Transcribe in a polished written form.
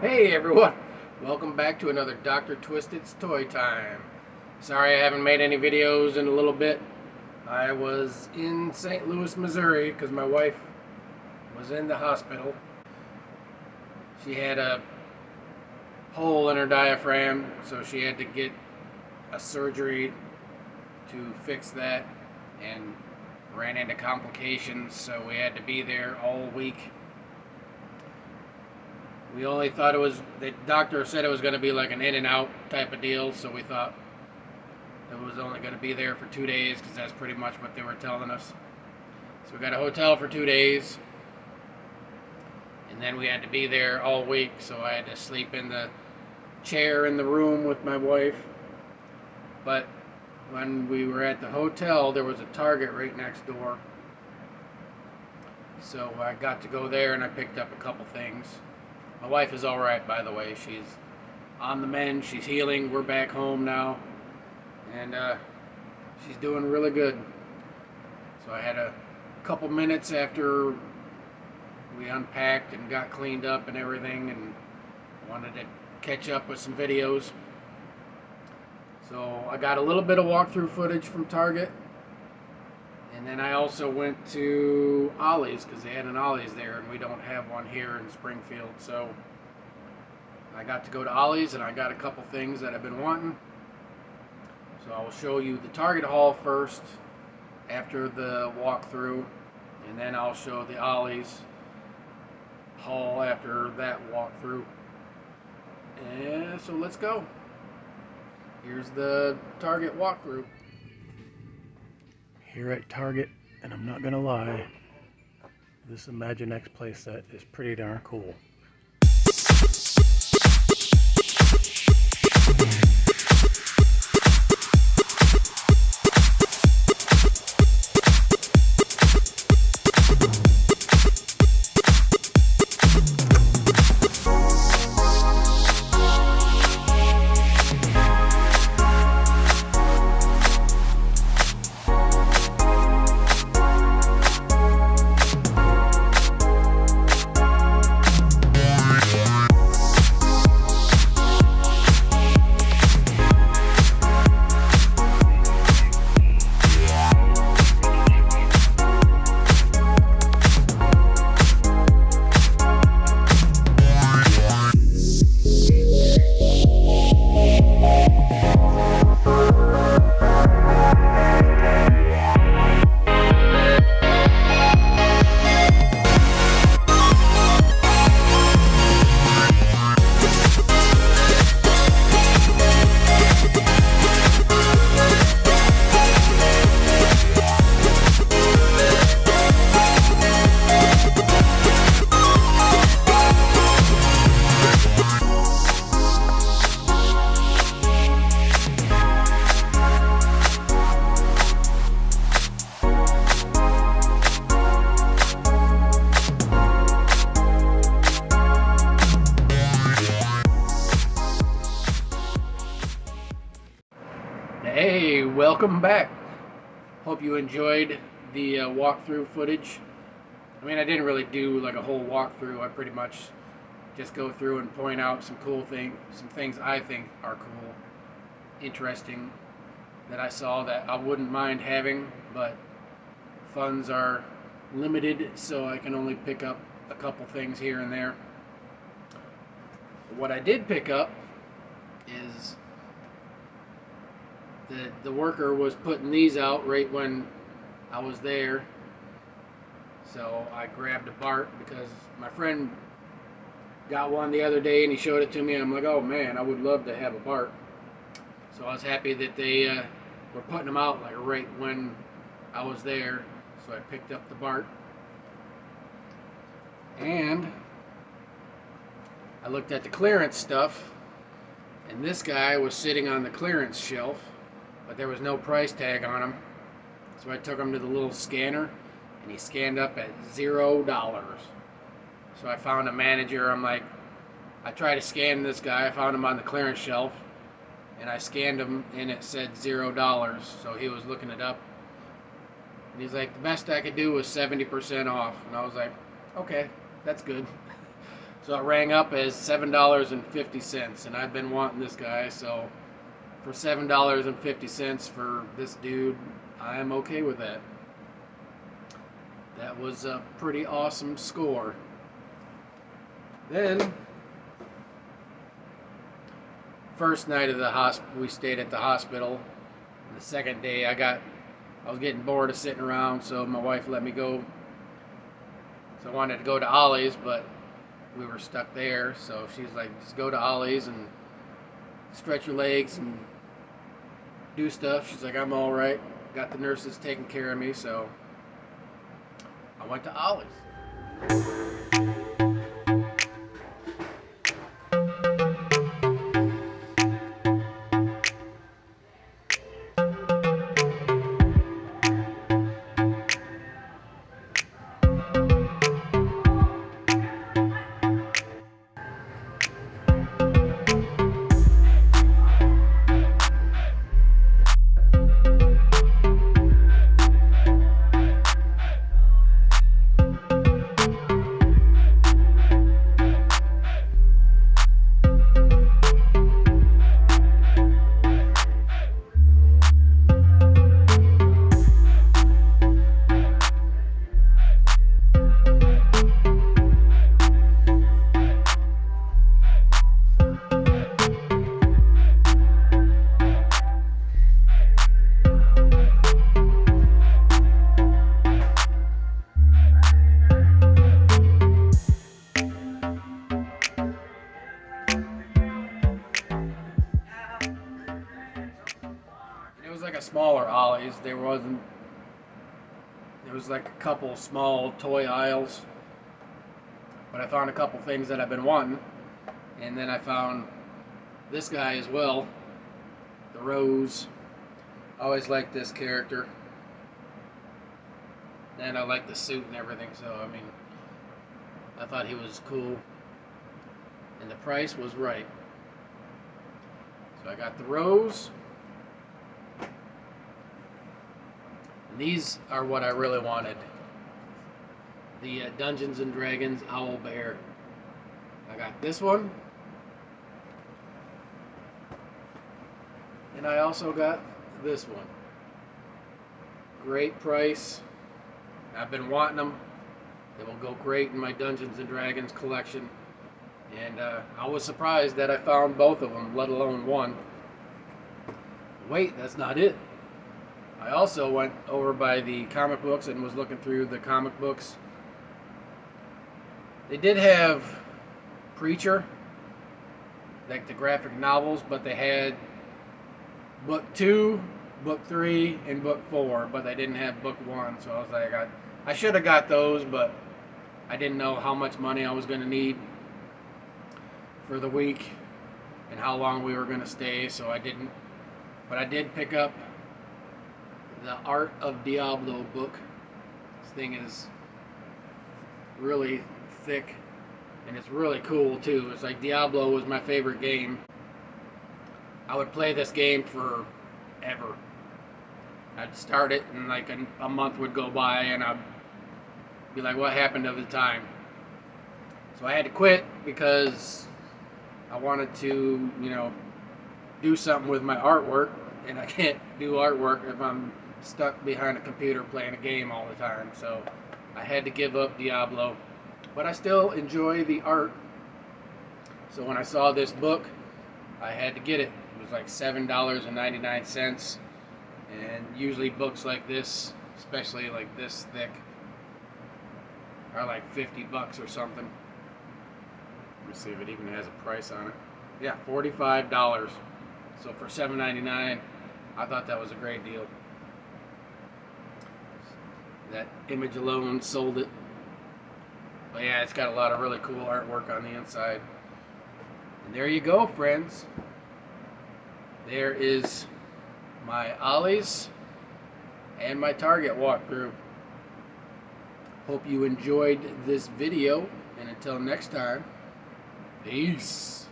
Hey everyone, welcome back to another Dr. Twisted's Toy Time. Sorry I haven't made any videos in a little bit. I was in St. Louis, Missouri because my wife was in the hospital. She had a hole in her diaphragm, so she had to get a surgery to fix that and ran into complications, so we had to be there all week. We only thought the doctor said it was going to be like an in and out type of deal, so we thought it was only going to be there for 2 days because that's pretty much what they were telling us. So we got a hotel for 2 days, and then we had to be there all week, so I had to sleep in the chair in the room with my wife. But when we were at the hotel, there was a Target right next door, so I got to go there and I picked up a couple things. My wife is all right, by the way. She's on the mend. She's healing. We're back home now, and she's doing really good. So I had a couple minutes after we unpacked and got cleaned up and everything, and wanted to catch up with some videos. So I got a little bit of walkthrough footage from Target, and then I also went to Ollie's because they had an Ollie's there, and we don't have one here in Springfield. So I got to go to Ollie's, and I got a couple things that I've been wanting. So I will show you the Target haul first after the walkthrough, and then I'll show the Ollie's haul after that walkthrough. And so let's go. Here's the Target walkthrough. Here at Target, and I'm not gonna lie, this Imaginext playset is pretty darn cool. Hey, welcome back. Hope you enjoyed the walkthrough footage. I mean, I didn't really do like a whole walkthrough. I pretty much just go through and point out some things I think are cool, interesting, that I saw that I wouldn't mind having, but funds are limited, so I can only pick up a couple things here and there. What I did pick up is the worker was putting these out right when I was there, so I grabbed a Bart because my friend got one the other day and he showed it to me, and I'm like, oh man, I would love to have a Bart. So I was happy that they were putting them out like right when I was there, so I picked up the Bart. And I looked at the clearance stuff, and this guy was sitting on the clearance shelf, but there was no price tag on him. So I took him to the little scanner, and he scanned up at $0. So I found a manager. I tried to scan this guy. I found him on the clearance shelf, and I scanned him, and it said $0. So he was looking it up, and he's like, the best I could do was 70% off. And I was like, okay, that's good. So it rang up as $7.50, and I've been wanting this guy, so for $7.50 for this dude, I am okay with that. That was a pretty awesome score. Then, first night of the hospital, we stayed at the hospital. The second day, I was getting bored of sitting around, so my wife let me go. So I wanted to go to Ollie's, but we were stuck there. So she's like, just go to Ollie's and stretch your legs and do stuff. She's like, I'm all right. Got the nurses taking care of me, so I went to Ollie's. It was like a smaller Ollie's. There was like a couple small toy aisles, but I found a couple things that I've been wanting, and then I found this guy as well, the Rose. I always liked this character, and I like the suit and everything, so I mean, I thought he was cool, and the price was right. So I got the Rose. These are what I really wanted. The Dungeons and Dragons Owl Bear. I got this one. And I also got this one. Great price. I've been wanting them. They will go great in my Dungeons and Dragons collection. And I was surprised that I found both of them, let alone one. Wait, that's not it. I also went over by the comic books and was looking through the comic books. They did have Preacher, like the graphic novels, but they had book 2, book 3, and book 4, but they didn't have book 1. So I was like, I should have got those, but I didn't know how much money I was going to need for the week and how long we were going to stay, so I didn't. But I did pick up the Art of Diablo book. This thing is really thick, and it's really cool too. It's like Diablo was my favorite game. I would play this game forever. I'd start it, and like a month would go by, and I'd be like, what happened to the time? So I had to quit because I wanted to, do something with my artwork, and I can't do artwork if I'm stuck behind a computer playing a game all the time. So I had to give up Diablo, but I still enjoy the art. So when I saw this book, I had to get it. It was like $7.99, and usually books like this, especially like this thick, are like $50 or something. Let me see if it even has a price on it. Yeah, $45. So for $7.99, I thought that was a great deal. That image alone sold it. But yeah, it's got a lot of really cool artwork on the inside. And there you go, friends. There is my Ollie's and my Target walkthrough. Hope you enjoyed this video, and until next time, peace.